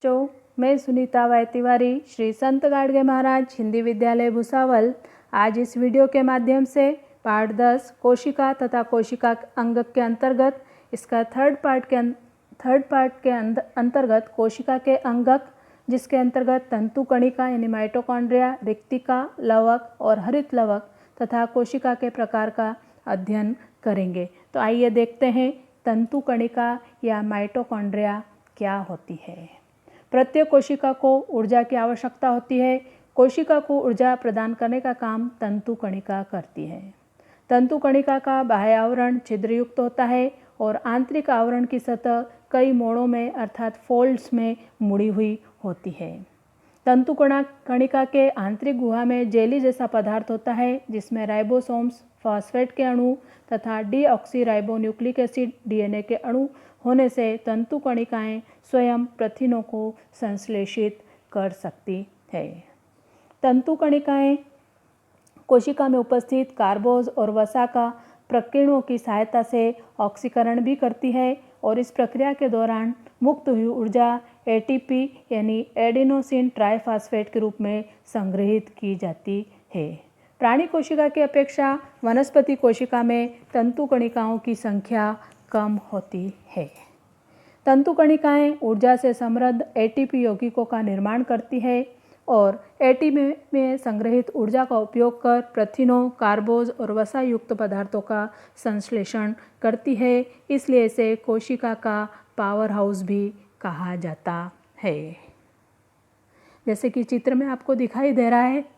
बच्चों, मैं सुनीता वाई तिवारी श्री संत गाडगे महाराज हिंदी विद्यालय भुसावल आज इस वीडियो के माध्यम से पाठ 10 कोशिका तथा कोशिका अंगक के अंतर्गत इसका थर्ड पार्ट के अंतर्गत कोशिका के अंगक, जिसके अंतर्गत तंतु कणिका यानी माइटोकॉन्ड्रिया, रिक्तिका, लवक और हरित लवक तथा कोशिका के प्रकार का अध्ययन करेंगे। तो आइए देखते हैं तंतु कणिका या माइटोकॉन्ड्रिया क्या होती है। प्रत्येक कोशिका को ऊर्जा की आवश्यकता होती है। कोशिका को ऊर्जा प्रदान करने का काम तंतु कणिका करती है। तंतु कणिका का बाह्य आवरण छिद्रयुक्त होता है और आंतरिक आवरण की सतह कई मोड़ों में अर्थात फोल्ड्स में मुड़ी हुई होती है। तंतु कणिका के आंतरिक गुहा में जेली जैसा पदार्थ होता है, जिसमें राइबोसोम्स, फॉस्फेट के अणु तथा डीऑक्सीराइबोन्यूक्लिक एसिड डीएनए के अणु होने से तंतु कणिकाएं स्वयं प्रथिनों को संश्लेषित कर सकती है। तंतु कणिकाएं कोशिका में उपस्थित कार्बोज और वसा का प्रकीर्णों की सहायता से ऑक्सीकरण भी करती है और इस प्रक्रिया के दौरान मुक्त हुई ऊर्जा एटीपी यानी एडेनोसिन ट्राइफॉस्फेट के रूप में संग्रहित की जाती है। प्राणी कोशिका की अपेक्षा वनस्पति कोशिका में तंतु कणिकाओं की संख्या कम होती है। तंतु कणिकाएं ऊर्जा से समृद्ध एटीपी यौगिकों का निर्माण करती है और एटीपी में संग्रहित ऊर्जा का उपयोग कर प्रथिनों, कार्बोज और वसा युक्त पदार्थों का संश्लेषण करती है। इसलिए इसे कोशिका का पावर हाउस भी कहा जाता है। जैसे कि चित्र में आपको दिखाई दे रहा है,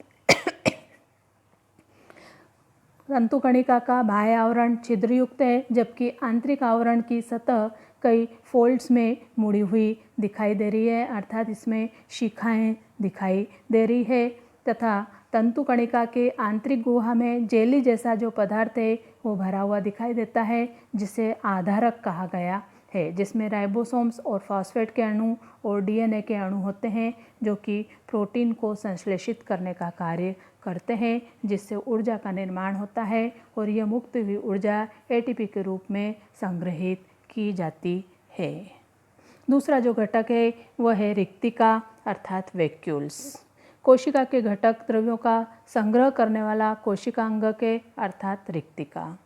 तंतु कणिका का बाह्य आवरण छिद्रयुक्त है, जबकि आंतरिक आवरण की सतह कई फोल्ड्स में मुड़ी हुई दिखाई दे रही है, अर्थात इसमें शिखाएं दिखाई दे रही है तथा तंतु कणिका के आंतरिक गुहा में जेली जैसा जो पदार्थ है वो भरा हुआ दिखाई देता है, जिसे आधारक कहा गया है, जिसमें राइबोसोम्स और फॉस्फेट के अणु और डीएनए के अणु होते हैं, जो कि प्रोटीन को संश्लेषित करने का कार्य करते हैं, जिससे ऊर्जा का निर्माण होता है और यह मुक्त हुई ऊर्जा एटीपी के रूप में संग्रहित की जाती है। दूसरा जो घटक है वह है रिक्तिका अर्थात वैक्यूल्स। कोशिका के घटक द्रव्यों का संग्रह करने वाला कोशिका अंगक है अर्थात रिक्तिका।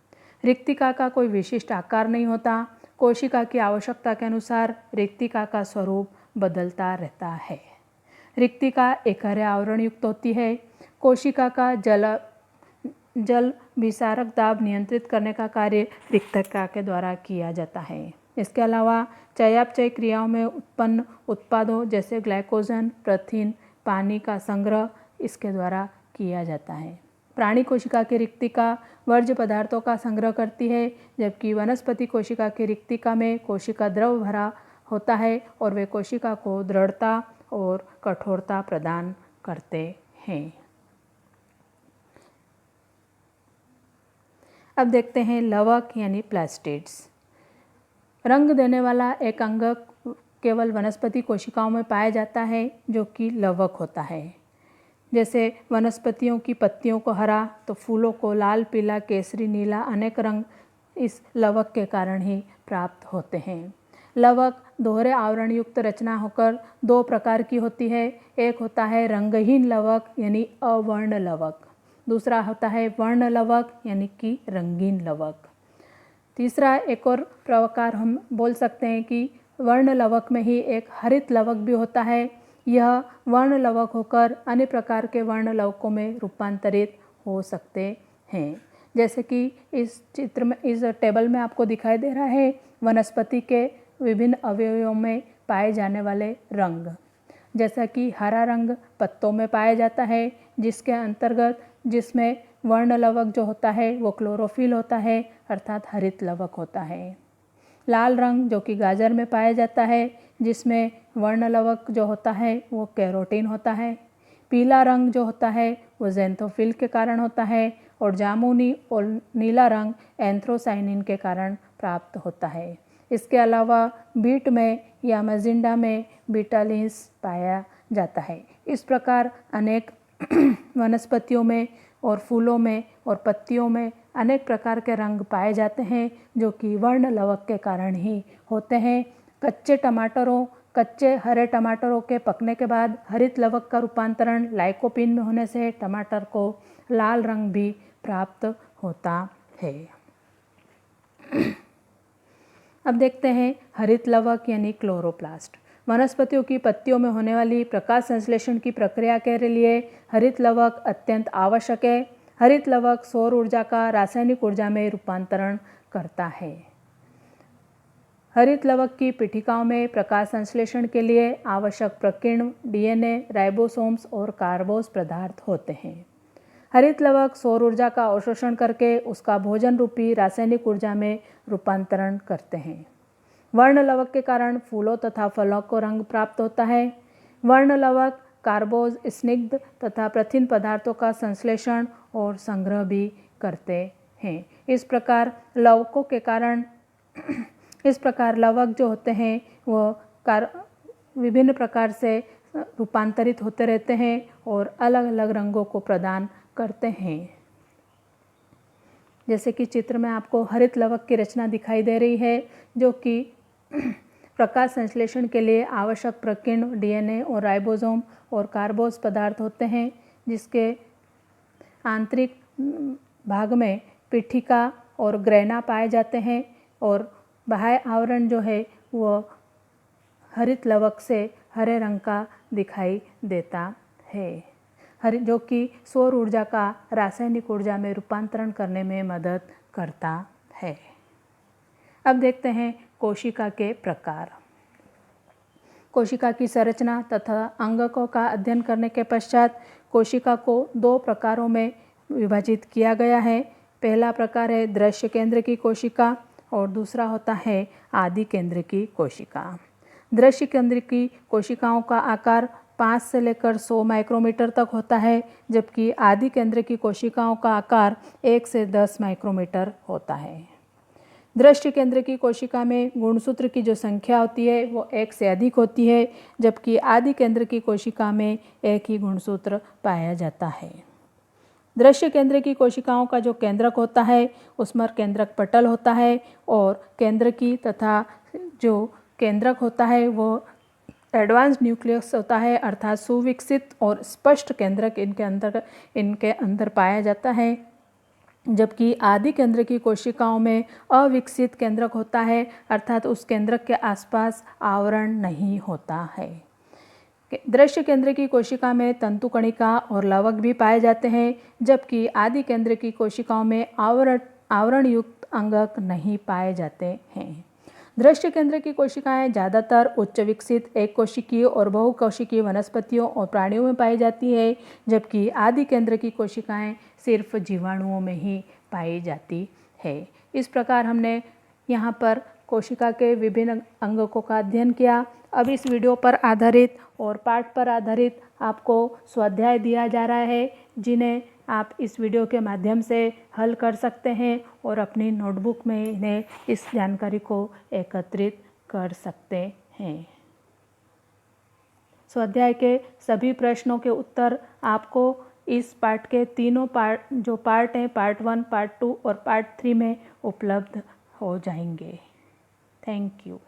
रिक्तिका का कोई विशिष्ट आकार नहीं होता। कोशिका की आवश्यकता के अनुसार रिक्तिका का स्वरूप बदलता रहता है। रिक्तिका एकहरे आवरण युक्त होती है। कोशिका का जल विसारक दाब नियंत्रित करने का कार्य रिक्तिका के द्वारा किया जाता है। इसके अलावा चयापचय क्रियाओं में उत्पन्न उत्पादों जैसे ग्लाइकोजन, प्रथिन, पानी का संग्रह इसके द्वारा किया जाता है। प्राणी कोशिका की रिक्तिका वर्ज्य पदार्थों का संग्रह करती है, जबकि वनस्पति कोशिका की रिक्तिका में कोशिका द्रव भरा होता है और वे कोशिका को दृढ़ता और कठोरता प्रदान करते हैं। अब देखते हैं लवक यानी प्लास्टिड्स। रंग देने वाला एक अंगक केवल वनस्पति कोशिकाओं में पाया जाता है, जो कि लवक होता है। जैसे वनस्पतियों की पत्तियों को हरा तो फूलों को लाल, पीला, केसरी, नीला अनेक रंग इस लवक के कारण ही प्राप्त होते हैं। लवक दोहरे आवरण युक्त रचना होकर दो प्रकार की होती है। एक होता है रंगहीन लवक यानी अवर्ण लवक, दूसरा होता है वर्ण लवक यानी कि रंगीन लवक। तीसरा एक और प्रकार हम बोल सकते हैं कि वर्ण लवक में ही एक हरित लवक भी होता है। यह वर्ण लवक होकर अन्य प्रकार के वर्ण लवकों में रूपांतरित हो सकते हैं। जैसे कि इस चित्र में, इस टेबल में आपको दिखाई दे रहा है वनस्पति के विभिन्न अवयवों में पाए जाने वाले रंग। जैसा कि हरा रंग पत्तों में पाया जाता है, जिसमें वर्ण लवक जो होता है वो क्लोरोफिल होता है अर्थात हरित लवक होता है। लाल रंग जो कि गाजर में पाया जाता है, जिसमें वर्ण लवक जो होता है वो कैरोटीन होता है। पीला रंग जो होता है वो ज़ैंथोफिल के कारण होता है और जामुनी और नीला रंग एंथ्रोसाइनिन के कारण प्राप्त होता है। इसके अलावा बीट में या मजिंडा में बीटालिन्स पाया जाता है। इस प्रकार अनेक वनस्पतियों में और फूलों में और पत्तियों में अनेक प्रकार के रंग पाए जाते हैं, जो कि वर्ण लवक के कारण ही होते हैं। कच्चे टमाटरों कच्चे हरे टमाटरों के पकने के बाद हरित लवक का रूपांतरण लाइकोपीन में होने से टमाटर को लाल रंग भी प्राप्त होता है। अब देखते हैं हरित लवक यानी क्लोरोप्लास्ट। वनस्पतियों की पत्तियों में होने वाली प्रकाश संश्लेषण की प्रक्रिया के लिए हरित लवक अत्यंत आवश्यक है। हरित लवक सौर ऊर्जा का रासायनिक ऊर्जा में रूपांतरण करता है। हरित लवक की पिटिकाओं में प्रकाश संश्लेषण के लिए आवश्यक प्रकीर्ण डीएनए, राइबोसोम्स और कार्बोज पदार्थ होते हैं। हरित लवक सौर ऊर्जा का अवशोषण करके उसका भोजन रूपी रासायनिक ऊर्जा में रूपांतरण करते हैं। वर्ण लवक के कारण फूलों तथा फलों को रंग प्राप्त होता है। वर्ण लवक कार्बोज, स्निग्ध तथा प्रथिन पदार्थों का संश्लेषण और संग्रह भी करते हैं। इस प्रकार लवक जो होते हैं वो विभिन्न प्रकार से रूपांतरित होते रहते हैं और अलग अलग रंगों को प्रदान करते हैं। जैसे कि चित्र में आपको हरित लवक की रचना दिखाई दे रही है, जो कि प्रकाश संश्लेषण के लिए आवश्यक प्रकीर्ण डीएनए और राइबोसोम और कार्बोज पदार्थ होते हैं, जिसके आंतरिक भाग में पिठिका और ग्रेना पाए जाते हैं और बाह्य आवरण जो है वो हरित लवक से हरे रंग का दिखाई देता है, जो कि सौर ऊर्जा का रासायनिक ऊर्जा में रूपांतरण करने में मदद करता है। अब देखते हैं कोशिका के प्रकार। कोशिका की संरचना तथा अंगकों का अध्ययन करने के पश्चात कोशिका को 2 प्रकारों में विभाजित किया गया है। पहला प्रकार है दृश्य केंद्र की कोशिका और दूसरा होता है आदि केंद्र की कोशिका। दृश्य केंद्र की कोशिकाओं का आकार 5 से लेकर 100 माइक्रोमीटर तक होता है, जबकि आदि केंद्र की कोशिकाओं का आकार 1 से 10 माइक्रोमीटर होता है। दृश्य केंद्र की कोशिका में गुणसूत्र की जो संख्या होती है वो 1 से अधिक होती है, जबकि आदि केंद्र की कोशिका में एक ही गुणसूत्र पाया जाता है। दृश्य केंद्र की कोशिकाओं का जो केंद्रक होता है उसमें केंद्रक पटल होता है और केंद्र की तथा जो केंद्रक होता है वो एडवांस न्यूक्लियस होता है, अर्थात सुविकसित और स्पष्ट केंद्रक इनके अंदर पाया जाता है, जबकि आदि केंद्र की कोशिकाओं में अविकसित केंद्रक होता है, अर्थात उस केंद्रक के आसपास आवरण नहीं होता है। दृश्य केंद्र की कोशिका में तंतुकणिका और लवक भी पाए जाते हैं, जबकि आदि केंद्र की कोशिकाओं में आवरण युक्त अंगक नहीं पाए जाते हैं। दृश्य केंद्र की कोशिकाएं ज़्यादातर उच्च विकसित एक कोशिकीय और बहुकोशिकीय वनस्पतियों और प्राणियों में पाई जाती है, जबकि आदि केंद्र की कोशिकाएं सिर्फ जीवाणुओं में ही पाई जाती है। इस प्रकार हमने यहाँ पर कोशिका के विभिन्न अंगकों का अध्ययन किया। अब इस वीडियो पर आधारित और पाठ पर आधारित आपको स्वाध्याय दिया जा रहा है, जिन्हें आप इस वीडियो के माध्यम से हल कर सकते हैं और अपनी नोटबुक में इन्हें इस जानकारी को एकत्रित कर सकते हैं। स्वाध्याय के सभी प्रश्नों के उत्तर आपको इस पाठ के तीनों पार्ट हैं, पार्ट 1, पार्ट 2 और पार्ट 3 में उपलब्ध हो जाएंगे। Thank you.